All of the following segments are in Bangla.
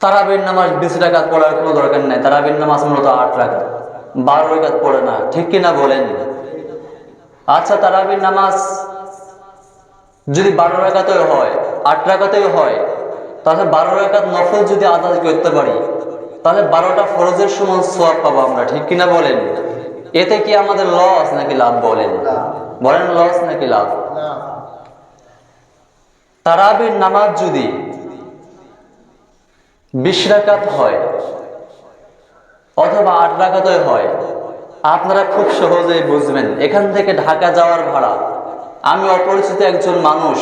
তারাবির নামাজ 20 রাকাত পড়ার কোনো দরকার নাই। তারাবির নামাজ মূলত 8 রাকাত, 12 রাকাত পড়ে না, ঠিক কিনা বলেন? আচ্ছা, তারাবির নামাজ যদি 12 রাকাতেও হয়, 8 রাকাতেও হয়, তাহলে 12 রাকাত নফল যদি আদায় করতে পারি, তাহলে 12টা ফরজের সমান সওয়াব পাবো আমরা, ঠিক কিনা বলেন? এতে কি আমাদের লস নাকি লাভ? বলেন বলেন, লস নাকি লাভ? তারাবির নামাজ যদি 20 রাকাত হয় অথবা 8 রাকাতে হয়, আপনারা খুব সহজেই বুঝবেন। এখান থেকে ঢাকা যাওয়ার ভাড়া, আমি অপরিচিত একজন মানুষ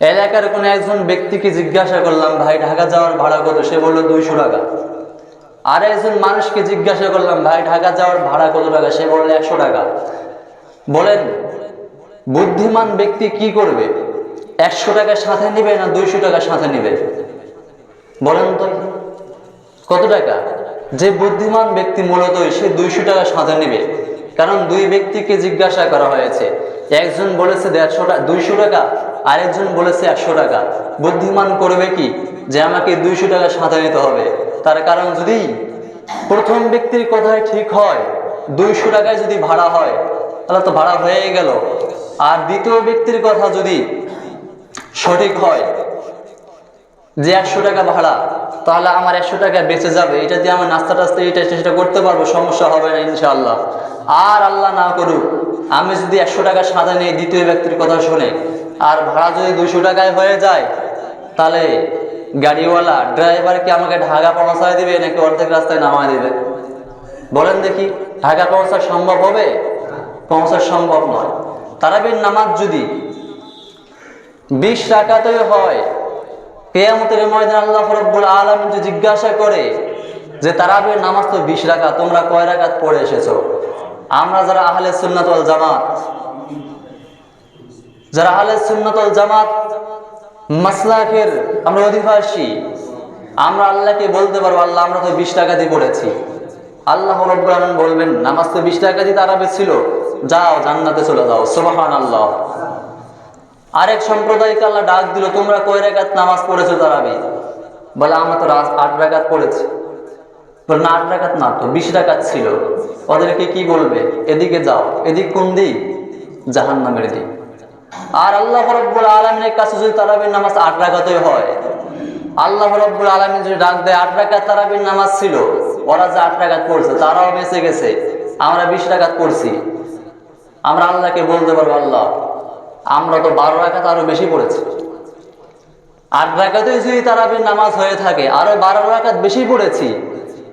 এলাকার কোনো একজন ব্যক্তিকে জিজ্ঞাসা করলাম, ভাই ঢাকা যাওয়ার ভাড়া কত? সে বললো 200 টাকা। আর একজন মানুষকে জিজ্ঞাসা করলাম, ভাই ঢাকা যাওয়ার ভাড়া কত টাকা? সে বললো 100 টাকা। বলেন, বুদ্ধিমান ব্যক্তি কি করবে? 100 টাকা সাথে নিবে না 200 টাকা সাথে নিবে? বলেন তো, কত টাকা? যে বুদ্ধিমান ব্যক্তি মূলত সে 200 টাকা সাথে নেবে, কারণ দুই ব্যক্তিকে জিজ্ঞাসা করা হয়েছে, একজন বলেছে 200 টাকা, আরেকজন বলেছে 100 টাকা। বুদ্ধিমান করবে কি যে আমাকে 200 টাকা সাথে নিতে হবে? তার কারণ যদি প্রথম ব্যক্তির কথাই ঠিক হয়, 200 টাকায় যদি ভাড়া হয়, তাহলে তো ভাড়া হয়ে গেল। আর দ্বিতীয় ব্যক্তির কথা যদি সঠিক হয় যে 100 টাকা ভাড়া, তাহলে আমার 100 টাকা বেঁচে যাবে, এটা দিয়ে আমার নাস্তা টাস্তা এটা চেষ্টা করতে পারবো, সমস্যা হবে না ইনশাআল্লাহ। আর আল্লাহ না করুক, আমি যদি 100 টাকা সাথে নেই দ্বিতীয় ব্যক্তির কথা শুনে, আর ভাড়া যদি 200 টাকায় হয়ে যায়, তাহলে গাড়িওয়ালা ড্রাইভার কি আমাকে ঢাকা পৌঁছায় দিবে নাকি অর্ধেক রাস্তায় নামায় দিবে? বলেন দেখি, ঢাকা পৌঁছা সম্ভব হবে? পৌঁছা সম্ভব নয়। তারাবির নামাজ যদি 20 রাকাতে হয়, কিয়ামতের ময়দানে আল্লাহ রাব্বুল আলামিন যে জিজ্ঞাসা করে যে তারাবির নামাজ তো 20 রাকাত, তোমরা কয় রাকাত পড়ে এসেছো? আমরা যারা আহলে সুন্নাত ওয়াল জামাত, যারা আহলে সুন্নাত ওয়াল জামাত মাসলাকের আমরা অধিবাসী, আমরা আল্লাহকে বলতে পারবো, আল্লাহ আমরা তো 20 রাকাতই পড়েছি। আল্লাহ রাব্বুল আলামিন বলবেন, নামাজ তো 20 রাকাতই তারাবি ছিল, যাও জান্নাতে চলে যাও, সুবহানাল্লাহ। আরেক সম্প্রদায়কে আল্লাহ ডাক দিল, তোমরা কয় রাকাত নামাজ পড়েছো তারাবি? বলে আমরা তো 8 রাকাত পড়েছি। বলে না, 8 রাকাত না তো 20 রাকাত ছিল। ওদেরকে কি বলবে? এদিকে যাও। এদিক কোন দিক? জাহান্নামের দিক। আর আল্লাহ রাব্বুল আলামিনের কাছে যদি তারাবির নামাজ 8 রাকাতই হয়, আল্লাহ রাব্বুল আলামিন যদি ডাক দেয় 8 রাকাত তারাবির নামাজ ছিল, ওরা যে 8 রাকাত পড়ছে তারাও বেঁচে গেছে, আমরা 20 রাকাত পড়ছি, আমরা আল্লাহকে বলতে পারবো, আল্লাহ আমরা তো 12 রাকাত আরো বেশি পড়েছি। 8 রাকাতেই যদি তারাবির নামাজ হয়ে থাকে, আরো 12 রাকাত বেশি পড়েছি,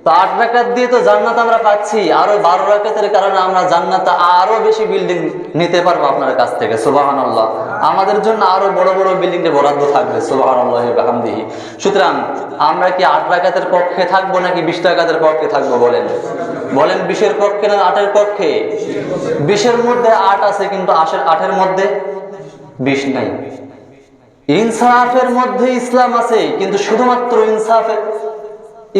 তো 8 রাকাত দিয়ে তো জান্নাত আমরা পাচ্ছি, আরো 12 রাকাতের কারণে আমরা জান্নাতে আরো বেশি বিল্ডিং নিতে পারবো আপনার কাছ থেকে, সুবহানাল্লাহ। আমাদের জন্য আরো বড় বড় বিল্ডিং এ বরাদ্দ থাকবে, সুবহানাল্লাহি ওয়া বিহামদিহি। সুতরাং আমরা কি 8 রাকাতের পক্ষে থাকবো নাকি 20 রাকাতের পক্ষে থাকবো? বলেন বলেন, 20-এর পক্ষে না 8-এর পক্ষে? 20-এর মধ্যে 8 আছে, কিন্তু 8-এর মধ্যে 20 নাই। ইনসাফের মধ্যে ইসলাম আছে, কিন্তু শুধুমাত্র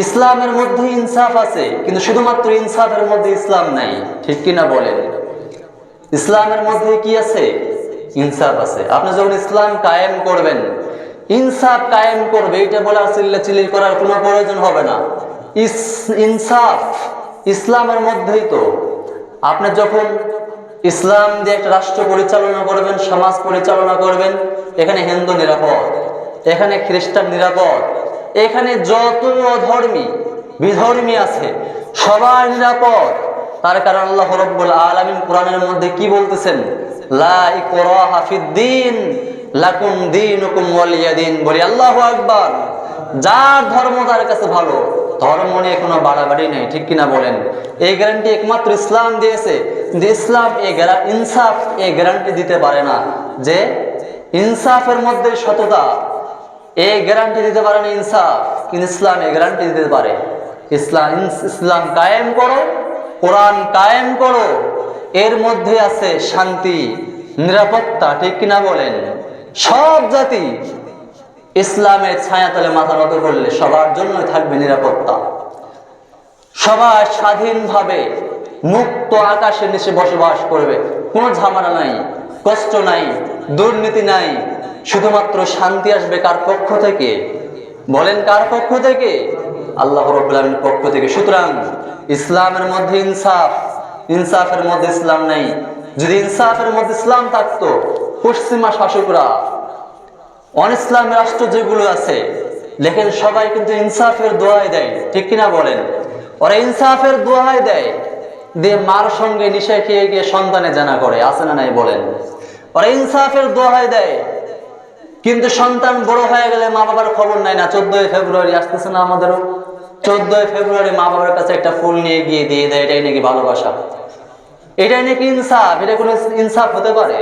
ইসলামের মধ্যে ইনসাফ আছে, কিন্তু শুধুমাত্র ইনসাফের মধ্যে ইসলাম নাই, ঠিক কিনা বলেন? ইসলামের মধ্যে কি আছে? ইনসাফ আছে। আপনি যখন ইসলাম কায়েম করবেন, ইনসাফ কায়েম করবে, এটা বলে আর চিল্লাচিল্লি করার কোনো প্রয়োজন হবে না। ইনসাফ ইসলামের মধ্যেই তো। আপনি যখন ইসলাম দিয়ে একটা রাষ্ট্র পরিচালনা করবেন, সমাজ পরিচালনা করবেন, এখানে হিন্দু নিরাপদ, এখানে খ্রিস্টান নিরাপদ, এখানে যত অধর্মী বিধর্মী আছে সবাই নিরাপদ। তার কারণ আল্লাহ রাব্বুল আলামিন কোরআনের মধ্যে কি বলতেছেন? লা ইকরাহা ফিদ্দীন লাকুম দীনুকুম ওয়ালিয়া দীন। বলি আল্লাহু আকবার। যার ধর্ম তার কাছে ভালো, ধর্ম নিয়ে কোনো বাড়াবাড়ি নেই, ঠিক কিনা বলেন? এই গ্যারান্টি একমাত্র ইসলাম দিয়েছে। যে ইসলাম ইনসাফ এই গ্যারান্টি দিতে পারে না যে ইনসাফের মধ্যে সততা, এই গ্যারান্টি দিতে পারে না ইনসাফ, কিন্তু ইসলাম এই গ্যারান্টি দিতে পারে। ইসলাম কায়েম করো, কোরআন কায়েম করো, এর মধ্যে আছে শান্তি, নিরাপত্তা, ঠিক কিনা বলেন? সব জাতি ইসলামের ছায়াতলে মাথা নত করলে সবার জন্য থাকবে নিরাপত্তা। সবাই স্বাধীনভাবে মুক্ত আকাশের নিচে বসবাস করবে, কোনো ঝামেলা নাই, কষ্ট নাই, দুর্নীতি নাই, শুধুমাত্র শান্তি আসবে কার পক্ষ থেকে? বলেন কার পক্ষ থেকে? আল্লাহ রাব্বুল আলামিনের পক্ষ থেকে। সুতরাং ইসলামের মধ্যে ইনসাফ, ইনসাফের মধ্যে ইসলাম নেই। যদি ইনসাফের মধ্যে ইসলাম থাকতো, পশ্চিমা শাসকরা অন ইসলামী রাষ্ট্র যেগুলো আছে দেখেন সবাই কিন্তু ইনসাফের দোহাই দেয়, ঠিক কিনা বলেন? ওরা ইনসাফের দোহাই দেয়, দিয়ে মার সঙ্গে নিশা খেয়ে গিয়ে সন্তানে জানা করে, আছে না নাই বলেন? ওরা ইনসাফের দোহাই দেয়, কিন্তু সন্তান বড় হয়ে গেলে মা বাবার খবর নাই না। 14 ফেব্রুয়ারি আসতেছে না আমাদেরও, 14 ফেব্রুয়ারি মা বাবার কাছে একটা ফুল নিয়ে গিয়ে দিয়ে দেয়, এটাই নাকি ভালোবাসা, এটাই নাকি ইনসাফ? এটা কোনো ইনসাফ হতে পারে?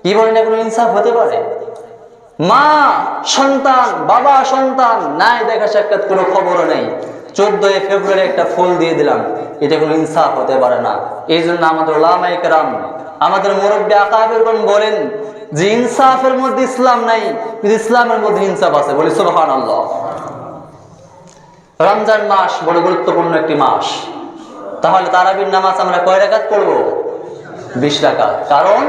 কি বলেন, এটা কোনো ইনসাফ হতে পারে? মা সন্তান, বাবা সন্তান, নাই দেখা সাক্ষাৎ, কোনো খবরও নেই, 14 ফেব্রুয়ারি একটা ফুল দিয়ে দিলাম, এটা কোনো ইনসাফ হতে পারে না। এই জন্য আমাদের উলামায়ে কেরাম, আমাদের মুরব্বী আকাবিরগণ বলেন যে ইনসাফের মধ্যে ইসলাম নাই, কিন্তু ইসলামের মধ্যে ইনসাফ আছে। বলি সুবহানাল্লাহ। রমজান মাস বড় গুরুত্বপূর্ণ একটি মাস। তাহলে তারাবির নামাজ আমরা কয় রাকাত পড়ব? 20 রাকাত। কারণ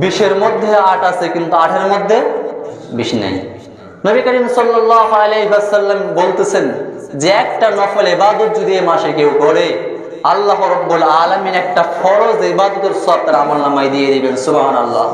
20-এর মধ্যে 8 আছে, কিন্তু 8-এর মধ্যে 20 নেই। নবী করিম সাল্লাল্লাহু আলাইহি ওয়াসাল্লাম বলতেছেন যে একটা নফল ইবাদত যদি এই মাসে কেউ করে, আল্লাহ রাব্বুল আলামিন একটা ফরজ ইবাদতের সওয়াব তার আমলনামায় দিয়ে দিবেন। সুবহানাল্লাহ।